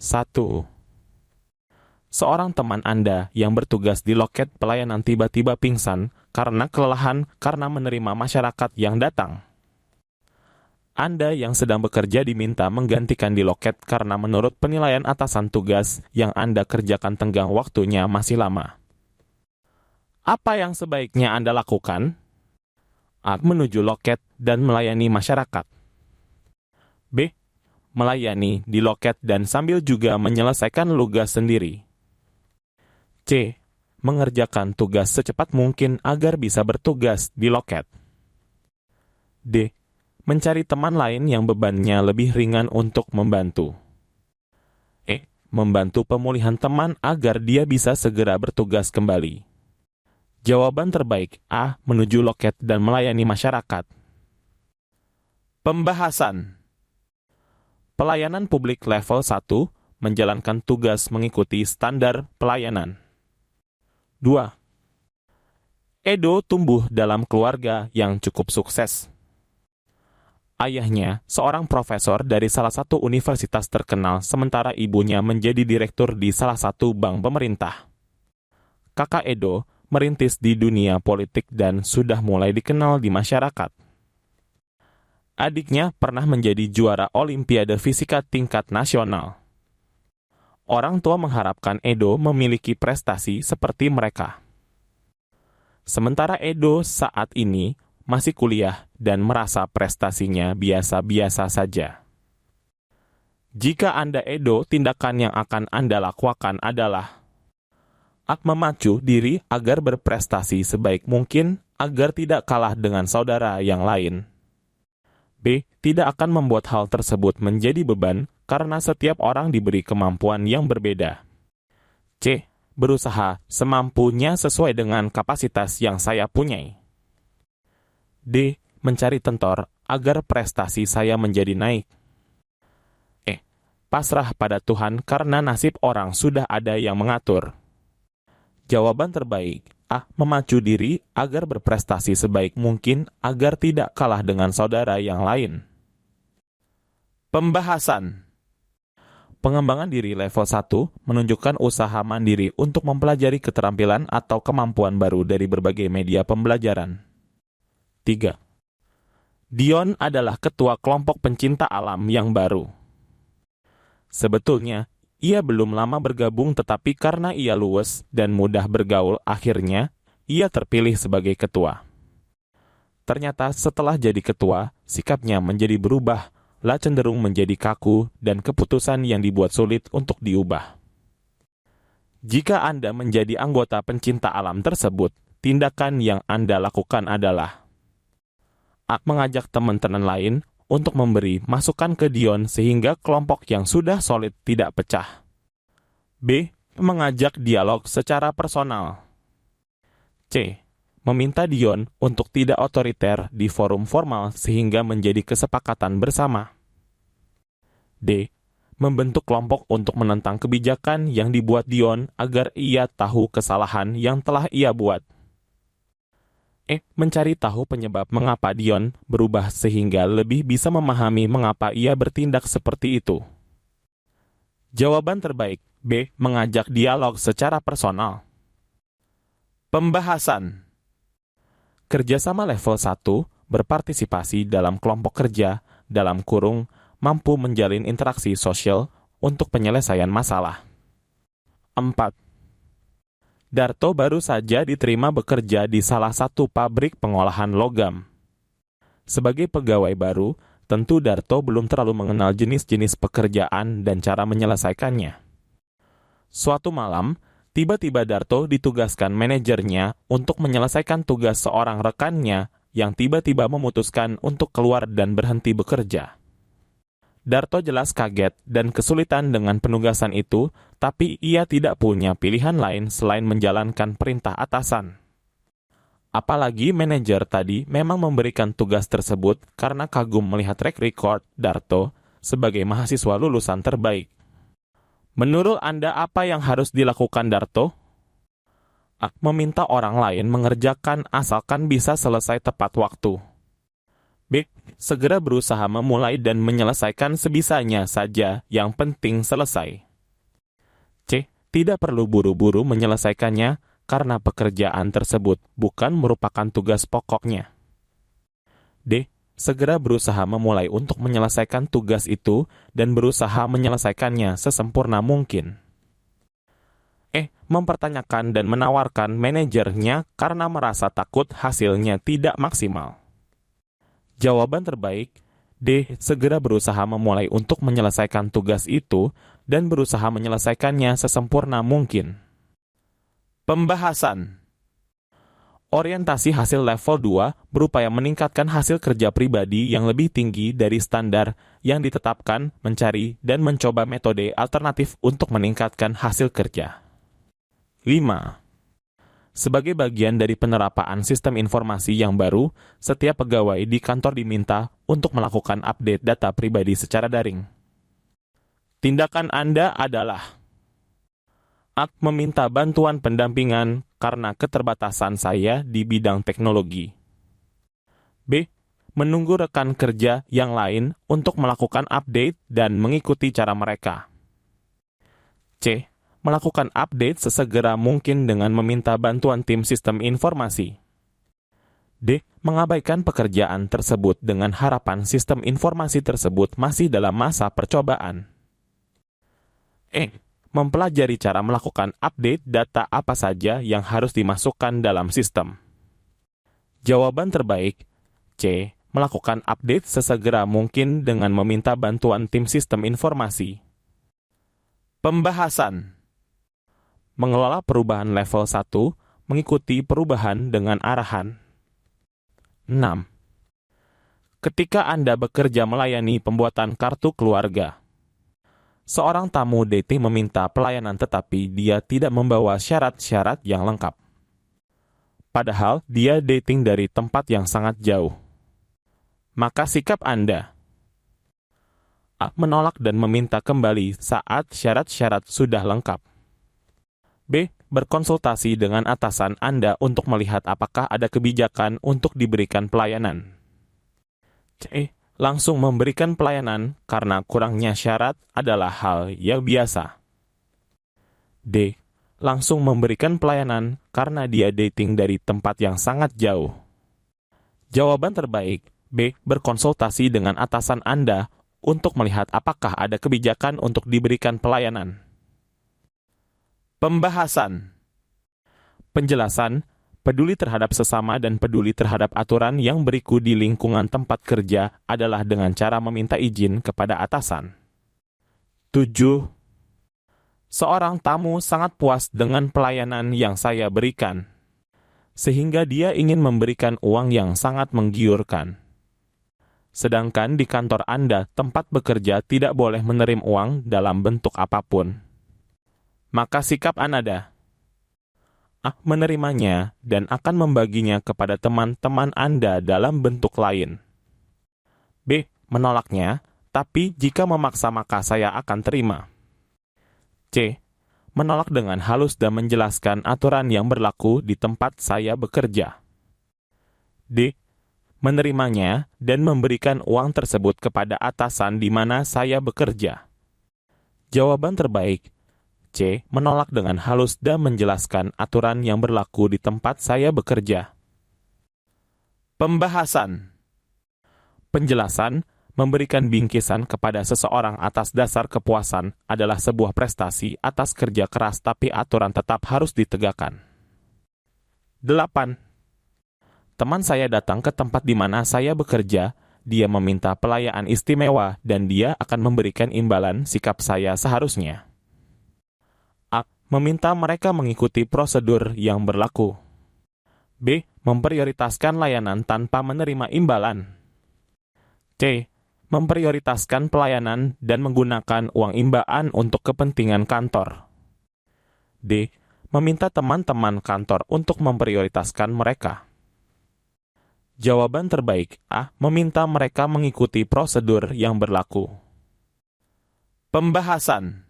1. Seorang teman Anda yang bertugas di loket pelayanan tiba-tiba pingsan karena kelelahan karena menerima masyarakat yang datang. Anda yang sedang bekerja diminta menggantikan di loket karena menurut penilaian atasan tugas yang Anda kerjakan tenggang waktunya masih lama. Apa yang sebaiknya Anda lakukan? A. Menuju loket dan melayani masyarakat. B. Melayani di loket dan sambil juga menyelesaikan tugas sendiri. C. Mengerjakan tugas secepat mungkin agar bisa bertugas di loket. D. Mencari teman lain yang bebannya lebih ringan untuk membantu. E. Membantu pemulihan teman agar dia bisa segera bertugas kembali. Jawaban terbaik A. Menuju loket dan melayani masyarakat. Pembahasan. Pelayanan publik level 1 menjalankan tugas mengikuti standar pelayanan. 2. Edo tumbuh dalam keluarga yang cukup sukses. Ayahnya seorang profesor dari salah satu universitas terkenal, sementara ibunya menjadi direktur di salah satu bank pemerintah. Kakak Edo merintis di dunia politik dan sudah mulai dikenal di masyarakat. Adiknya pernah menjadi juara Olimpiade Fisika tingkat nasional. Orang tua mengharapkan Edo memiliki prestasi seperti mereka. Sementara Edo saat ini masih kuliah dan merasa prestasinya biasa-biasa saja. Jika Anda Edo, tindakan yang akan Anda lakukan adalah A. Memacu diri agar berprestasi sebaik mungkin agar tidak kalah dengan saudara yang lain. B. Tidak akan membuat hal tersebut menjadi beban karena setiap orang diberi kemampuan yang berbeda. C. Berusaha semampunya sesuai dengan kapasitas yang saya punyai. D. Mencari tentor agar prestasi saya menjadi naik. E. Pasrah pada Tuhan karena nasib orang sudah ada yang mengatur. Jawaban terbaik A. Memacu diri agar berprestasi sebaik mungkin agar tidak kalah dengan saudara yang lain. Pembahasan. Pengembangan diri level 1 menunjukkan usaha mandiri untuk mempelajari keterampilan atau kemampuan baru dari berbagai media pembelajaran. 3. Dion adalah ketua kelompok pencinta alam yang baru. Sebetulnya, ia belum lama bergabung tetapi karena ia luwes dan mudah bergaul, akhirnya ia terpilih sebagai ketua. Ternyata setelah jadi ketua, sikapnya menjadi berubah, cenderung menjadi kaku dan keputusan yang dibuat sulit untuk diubah. Jika Anda menjadi anggota pencinta alam tersebut, tindakan yang Anda lakukan adalah A. Mengajak teman-teman lain untuk memberi masukan ke Dion sehingga kelompok yang sudah solid tidak pecah. B. Mengajak dialog secara personal. C. Meminta Dion untuk tidak otoriter di forum formal sehingga menjadi kesepakatan bersama. D. Membentuk kelompok untuk menentang kebijakan yang dibuat Dion agar ia tahu kesalahan yang telah ia buat. E. Mencari tahu penyebab mengapa Dion berubah sehingga lebih bisa memahami mengapa ia bertindak seperti itu. Jawaban terbaik B. Mengajak dialog secara personal. Pembahasan. Kerjasama level 1 berpartisipasi dalam kelompok kerja dalam kurung mampu menjalin interaksi sosial untuk penyelesaian masalah. 4. Darto baru saja diterima bekerja di salah satu pabrik pengolahan logam. Sebagai pegawai baru, tentu Darto belum terlalu mengenal jenis-jenis pekerjaan dan cara menyelesaikannya. Suatu malam, tiba-tiba Darto ditugaskan manajernya untuk menyelesaikan tugas seorang rekannya yang tiba-tiba memutuskan untuk keluar dan berhenti bekerja. Darto jelas kaget dan kesulitan dengan penugasan itu, tapi ia tidak punya pilihan lain selain menjalankan perintah atasan. Apalagi manajer tadi memang memberikan tugas tersebut karena kagum melihat track record Darto sebagai mahasiswa lulusan terbaik. Menurut Anda apa yang harus dilakukan Darto? A. Meminta orang lain mengerjakan asalkan bisa selesai tepat waktu. B. Segera berusaha memulai dan menyelesaikan sebisanya saja, yang penting selesai. Tidak perlu buru-buru menyelesaikannya karena pekerjaan tersebut bukan merupakan tugas pokoknya. D. Segera berusaha memulai untuk menyelesaikan tugas itu dan berusaha menyelesaikannya sesempurna mungkin. E. Mempertanyakan dan menawarkan manajernya karena merasa takut hasilnya tidak maksimal. Jawaban terbaik, D. Segera berusaha memulai untuk menyelesaikan tugas itu dan berusaha menyelesaikannya sesempurna mungkin. Pembahasan. Orientasi hasil level 2 berupaya meningkatkan hasil kerja pribadi yang lebih tinggi dari standar yang ditetapkan, mencari, dan mencoba metode alternatif untuk meningkatkan hasil kerja. 5. Sebagai bagian dari penerapan sistem informasi yang baru, setiap pegawai di kantor diminta untuk melakukan update data pribadi secara daring. Tindakan Anda adalah: A. Meminta bantuan pendampingan karena keterbatasan saya di bidang teknologi. B. Menunggu rekan kerja yang lain untuk melakukan update dan mengikuti cara mereka. C. Melakukan update sesegera mungkin dengan meminta bantuan tim sistem informasi. D. Mengabaikan pekerjaan tersebut dengan harapan sistem informasi tersebut masih dalam masa percobaan. E. Mempelajari cara melakukan update data apa saja yang harus dimasukkan dalam sistem. Jawaban terbaik, C. Melakukan update sesegera mungkin dengan meminta bantuan tim sistem informasi. Pembahasan. Mengelola perubahan level 1, mengikuti perubahan dengan arahan. 6. Ketika Anda bekerja melayani pembuatan kartu keluarga, seorang tamu dating meminta pelayanan tetapi dia tidak membawa syarat-syarat yang lengkap. Padahal dia dating dari tempat yang sangat jauh. Maka sikap Anda: A. Menolak dan meminta kembali saat syarat-syarat sudah lengkap. B. Berkonsultasi dengan atasan Anda untuk melihat apakah ada kebijakan untuk diberikan pelayanan. C. Langsung memberikan pelayanan karena kurangnya syarat adalah hal yang biasa. D. Langsung memberikan pelayanan karena dia dating dari tempat yang sangat jauh. Jawaban terbaik, B. Berkonsultasi dengan atasan Anda untuk melihat apakah ada kebijakan untuk diberikan pelayanan. Pembahasan. Penjelasan, peduli terhadap sesama dan peduli terhadap aturan yang berlaku di lingkungan tempat kerja adalah dengan cara meminta izin kepada atasan. 7. Seorang tamu sangat puas dengan pelayanan yang saya berikan, sehingga dia ingin memberikan uang yang sangat menggiurkan. Sedangkan di kantor Anda, tempat bekerja tidak boleh menerima uang dalam bentuk apapun. Maka sikap Anda: A. Menerimanya dan akan membaginya kepada teman-teman Anda dalam bentuk lain. B. Menolaknya, tapi jika memaksa maka saya akan terima. C. Menolak dengan halus dan menjelaskan aturan yang berlaku di tempat saya bekerja. D. Menerimanya dan memberikan uang tersebut kepada atasan di mana saya bekerja. Jawaban terbaik, C. Menolak dengan halus dan menjelaskan aturan yang berlaku di tempat saya bekerja. Pembahasan. Penjelasan, memberikan bingkisan kepada seseorang atas dasar kepuasan adalah sebuah prestasi atas kerja keras tapi aturan tetap harus ditegakkan. 8. Teman saya datang ke tempat di mana saya bekerja, dia meminta pelayanan istimewa dan dia akan memberikan imbalan sikap saya seharusnya. A. Meminta mereka mengikuti prosedur yang berlaku. B. Memprioritaskan layanan tanpa menerima imbalan. C. Memprioritaskan pelayanan dan menggunakan uang imbaan untuk kepentingan kantor. D. Meminta teman-teman kantor untuk memprioritaskan mereka. Jawaban terbaik, A. Meminta mereka mengikuti prosedur yang berlaku. Pembahasan.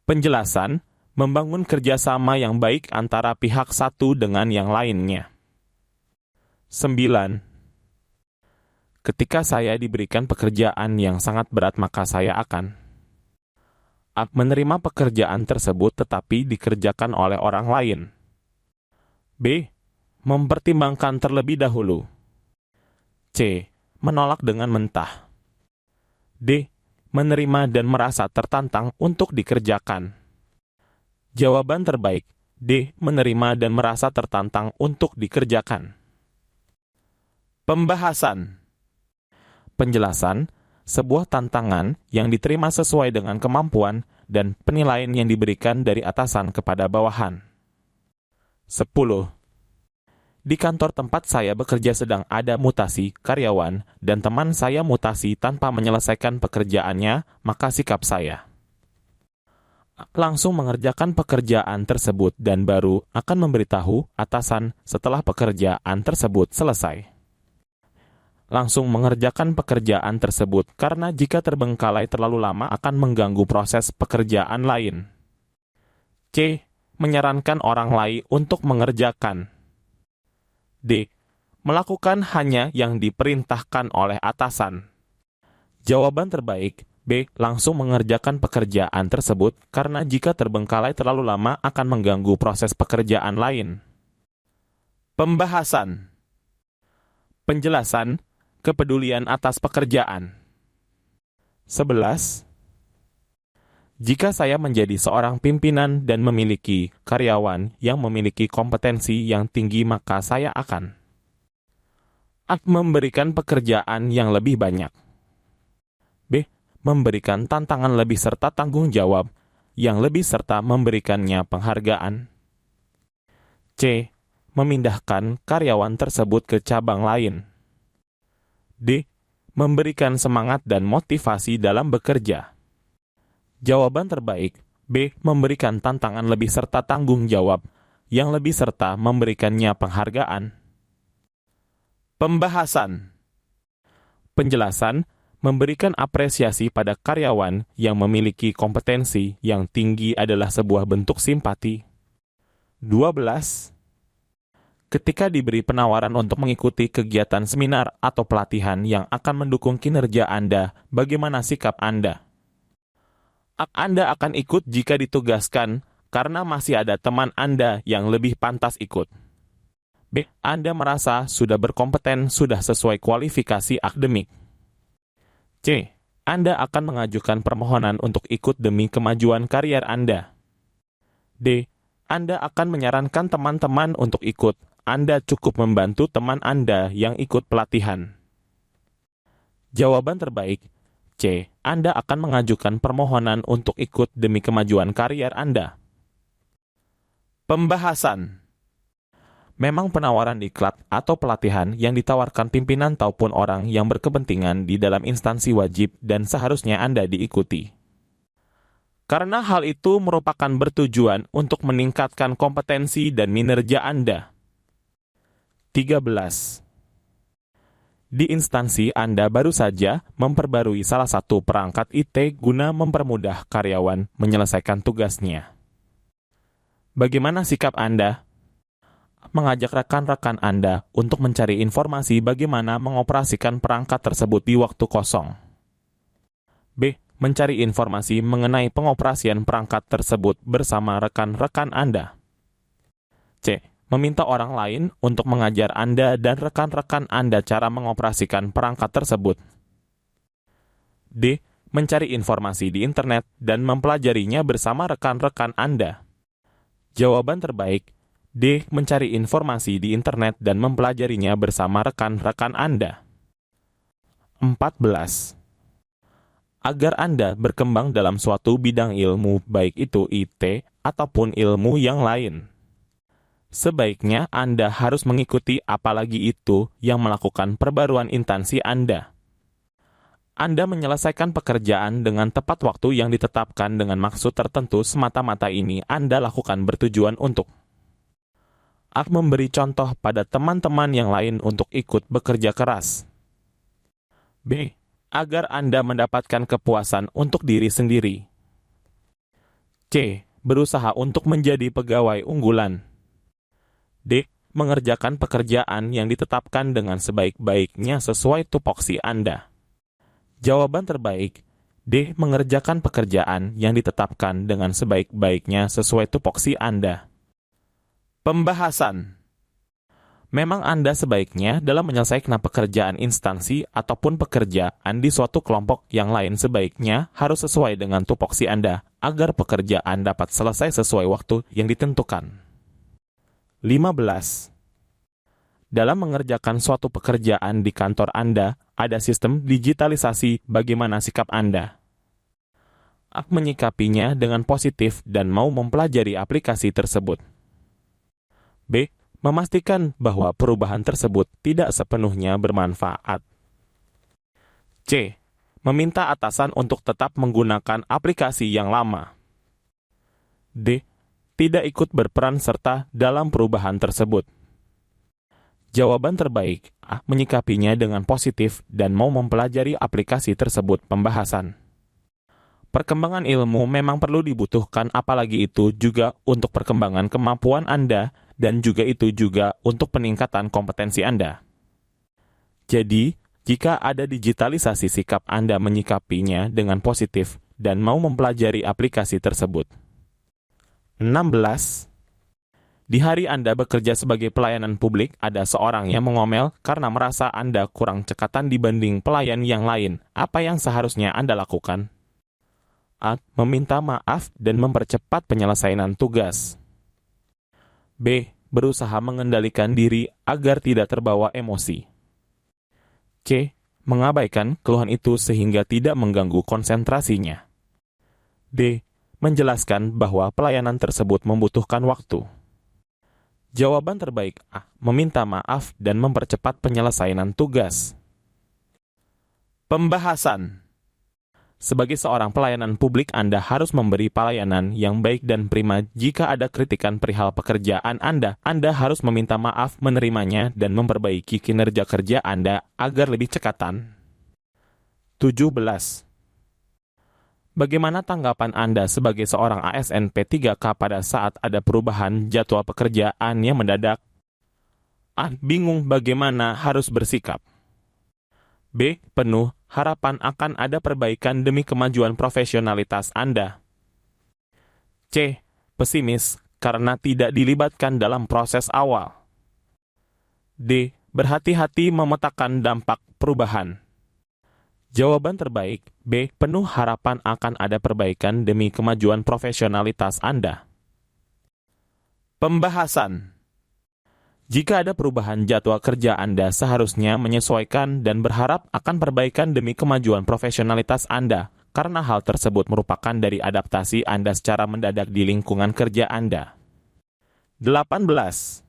Penjelasan, membangun kerjasama yang baik antara pihak satu dengan yang lainnya. 9. Ketika saya diberikan pekerjaan yang sangat berat maka saya akan: A. Menerima pekerjaan tersebut tetapi dikerjakan oleh orang lain. B. Mempertimbangkan terlebih dahulu. C. Menolak dengan mentah. D. Menerima dan merasa tertantang untuk dikerjakan. Jawaban terbaik D. Menerima dan merasa tertantang untuk dikerjakan. Pembahasan. Penjelasan, sebuah tantangan yang diterima sesuai dengan kemampuan dan penilaian yang diberikan dari atasan kepada bawahan. 10. Di kantor tempat saya bekerja sedang ada mutasi karyawan dan teman saya mutasi tanpa menyelesaikan pekerjaannya, maka sikap saya langsung mengerjakan pekerjaan tersebut dan baru akan memberitahu atasan setelah pekerjaan tersebut selesai. Langsung mengerjakan pekerjaan tersebut karena jika terbengkalai terlalu lama akan mengganggu proses pekerjaan lain. C. Menyarankan orang lain untuk mengerjakan. D. Melakukan hanya yang diperintahkan oleh atasan. Jawaban terbaik B. Langsung mengerjakan pekerjaan tersebut karena jika terbengkalai terlalu lama akan mengganggu proses pekerjaan lain. Pembahasan. Penjelasan, kepedulian atas pekerjaan. 11. Jika saya menjadi seorang pimpinan dan memiliki karyawan yang memiliki kompetensi yang tinggi, maka saya akan memberikan pekerjaan yang lebih banyak. B. Memberikan tantangan lebih serta tanggung jawab yang lebih serta memberikannya penghargaan. C. Memindahkan karyawan tersebut ke cabang lain. D. Memberikan semangat dan motivasi dalam bekerja. Jawaban terbaik B. Memberikan tantangan lebih serta tanggung jawab yang lebih serta memberikannya penghargaan. Pembahasan. Penjelasan, memberikan apresiasi pada karyawan yang memiliki kompetensi yang tinggi adalah sebuah bentuk simpati. 12. Ketika diberi penawaran untuk mengikuti kegiatan seminar atau pelatihan yang akan mendukung kinerja Anda, bagaimana sikap Anda? Anda akan ikut jika ditugaskan karena masih ada teman Anda yang lebih pantas ikut. B. Anda merasa sudah berkompeten, sudah sesuai kualifikasi akademik. C. Anda akan mengajukan permohonan untuk ikut demi kemajuan karier Anda. D. Anda akan menyarankan teman-teman untuk ikut. Anda cukup membantu teman Anda yang ikut pelatihan. Jawaban terbaik C. Anda akan mengajukan permohonan untuk ikut demi kemajuan karier Anda. Pembahasan. Memang penawaran diklat atau pelatihan yang ditawarkan pimpinan ataupun orang yang berkepentingan di dalam instansi wajib dan seharusnya Anda diikuti. Karena hal itu merupakan bertujuan untuk meningkatkan kompetensi dan kinerja Anda. 13. Di instansi Anda baru saja memperbarui salah satu perangkat IT guna mempermudah karyawan menyelesaikan tugasnya. Bagaimana sikap Anda? Mengajak rekan-rekan Anda untuk mencari informasi bagaimana mengoperasikan perangkat tersebut di waktu kosong. B. Mencari informasi mengenai pengoperasian perangkat tersebut bersama rekan-rekan Anda. C. Meminta orang lain untuk mengajar Anda dan rekan-rekan Anda cara mengoperasikan perangkat tersebut. D. Mencari informasi di internet dan mempelajarinya bersama rekan-rekan Anda. Jawaban terbaik D. Mencari informasi di internet dan mempelajarinya bersama rekan-rekan Anda. 14. Agar Anda berkembang dalam suatu bidang ilmu, baik itu IT ataupun ilmu yang lain, sebaiknya Anda harus mengikuti apalagi itu yang melakukan perbaruan instansi Anda. Anda menyelesaikan pekerjaan dengan tepat waktu yang ditetapkan dengan maksud tertentu semata-mata ini Anda lakukan bertujuan untuk memberi contoh pada teman-teman yang lain untuk ikut bekerja keras. B. Agar Anda mendapatkan kepuasan untuk diri sendiri. C. Berusaha untuk menjadi pegawai unggulan. D. Mengerjakan pekerjaan yang ditetapkan dengan sebaik-baiknya sesuai tupoksi Anda. Jawaban terbaik D. Mengerjakan pekerjaan yang ditetapkan dengan sebaik-baiknya sesuai tupoksi Anda. Pembahasan. Memang Anda sebaiknya dalam menyelesaikan pekerjaan instansi ataupun pekerjaan di suatu kelompok yang lain sebaiknya harus sesuai dengan tupoksi Anda, agar pekerjaan dapat selesai sesuai waktu yang ditentukan. 15. Dalam mengerjakan suatu pekerjaan di kantor Anda, ada sistem digitalisasi bagaimana sikap Anda. A. Menyikapinya dengan positif dan mau mempelajari aplikasi tersebut. B. Memastikan bahwa perubahan tersebut tidak sepenuhnya bermanfaat. C. Meminta atasan untuk tetap menggunakan aplikasi yang lama. D. Tidak ikut berperan serta dalam perubahan tersebut. Jawaban terbaik A. Menyikapinya dengan positif dan mau mempelajari aplikasi tersebut. Pembahasan. Perkembangan ilmu memang perlu dibutuhkan, apalagi itu juga untuk perkembangan kemampuan Anda dan juga itu juga untuk peningkatan kompetensi Anda. Jadi, jika ada digitalisasi, sikap Anda menyikapinya dengan positif dan mau mempelajari aplikasi tersebut. 16. Di hari Anda bekerja sebagai pelayanan publik, ada seorang yang mengomel karena merasa Anda kurang cekatan dibanding pelayan yang lain. Apa yang seharusnya Anda lakukan? A. Meminta maaf dan mempercepat penyelesaian tugas. B. Berusaha mengendalikan diri agar tidak terbawa emosi. C. Mengabaikan keluhan itu sehingga tidak mengganggu konsentrasinya. D. Menjelaskan bahwa pelayanan tersebut membutuhkan waktu. Jawaban terbaik A. Meminta maaf dan mempercepat penyelesaian tugas. Pembahasan. Sebagai seorang pelayanan publik, Anda harus memberi pelayanan yang baik dan prima. Jika ada kritikan perihal pekerjaan Anda harus meminta maaf, menerimanya, dan memperbaiki kinerja kerja Anda agar lebih cekatan. 17. Bagaimana tanggapan Anda sebagai seorang ASN P3K pada saat ada perubahan jadwal pekerjaan yang mendadak? A. Bingung bagaimana harus bersikap. B. Penuh harapan akan ada perbaikan demi kemajuan profesionalitas Anda. C. Pesimis karena tidak dilibatkan dalam proses awal. D. Berhati-hati memetakan dampak perubahan. Jawaban terbaik B. Penuh harapan akan ada perbaikan demi kemajuan profesionalitas Anda. Pembahasan. Jika ada perubahan jadwal kerja, Anda seharusnya menyesuaikan dan berharap akan perbaikan demi kemajuan profesionalitas Anda, karena hal tersebut merupakan dari adaptasi Anda secara mendadak di lingkungan kerja Anda. 18.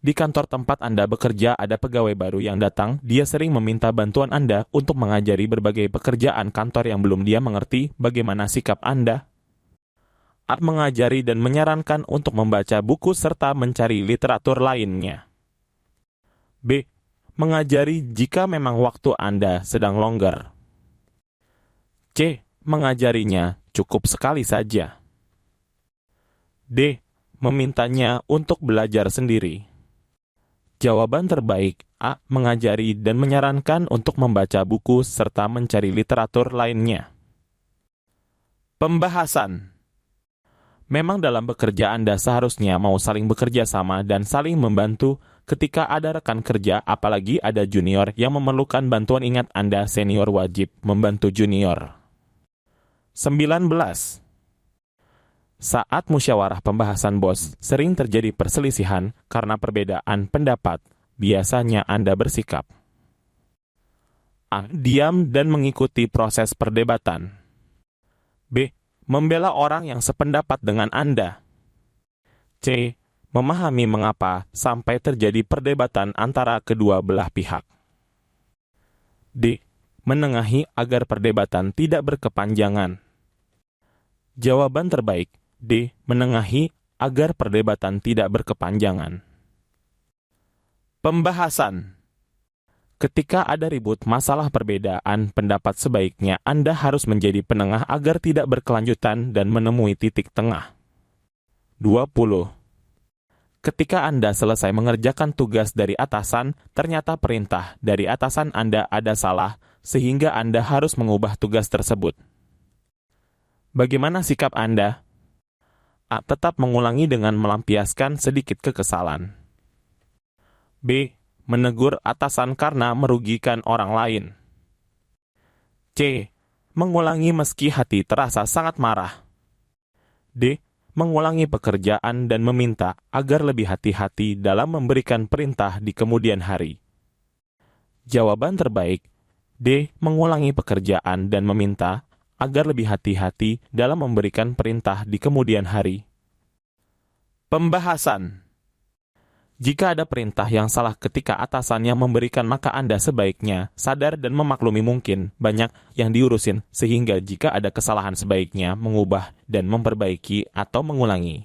Di kantor tempat Anda bekerja ada pegawai baru yang datang. Dia sering meminta bantuan Anda untuk mengajari berbagai pekerjaan kantor yang belum dia mengerti. Bagaimana sikap Anda? A. Mengajari dan menyarankan untuk membaca buku serta mencari literatur lainnya. B. Mengajari jika memang waktu Anda sedang longgar. C. Mengajarinya cukup sekali saja. D. Memintanya untuk belajar sendiri. Jawaban terbaik A. Mengajari dan menyarankan untuk membaca buku serta mencari literatur lainnya. Pembahasan. Memang dalam bekerja Anda seharusnya mau saling bekerja sama dan saling membantu. Ketika ada rekan kerja, apalagi ada junior yang memerlukan bantuan, ingat Anda senior wajib membantu junior. 19. Saat musyawarah pembahasan bos, sering terjadi perselisihan karena perbedaan pendapat. Biasanya Anda bersikap A. Diam dan mengikuti proses perdebatan. B. Membela orang yang sependapat dengan Anda. C. Memahami mengapa sampai terjadi perdebatan antara kedua belah pihak. D. Menengahi agar perdebatan tidak berkepanjangan. Jawaban terbaik D. Menengahi agar perdebatan tidak berkepanjangan. Pembahasan. Ketika ada ribut masalah perbedaan pendapat, sebaiknya Anda harus menjadi penengah agar tidak berkelanjutan dan menemui titik tengah. 20. Ketika Anda selesai mengerjakan tugas dari atasan, ternyata perintah dari atasan Anda ada salah, sehingga Anda harus mengubah tugas tersebut. Bagaimana sikap Anda? A. Tetap mengulangi dengan melampiaskan sedikit kekesalan. B. Menegur atasan karena merugikan orang lain. C. Mengulangi meski hati terasa sangat marah. D. Mengulangi pekerjaan dan meminta agar lebih hati-hati dalam memberikan perintah di kemudian hari. Jawaban terbaik D. Mengulangi pekerjaan dan meminta agar lebih hati-hati dalam memberikan perintah di kemudian hari. Pembahasan. Jika ada perintah yang salah ketika atasannya memberikan, maka Anda sebaiknya sadar dan memaklumi mungkin banyak yang diurusin, sehingga jika ada kesalahan sebaiknya mengubah dan memperbaiki atau mengulangi.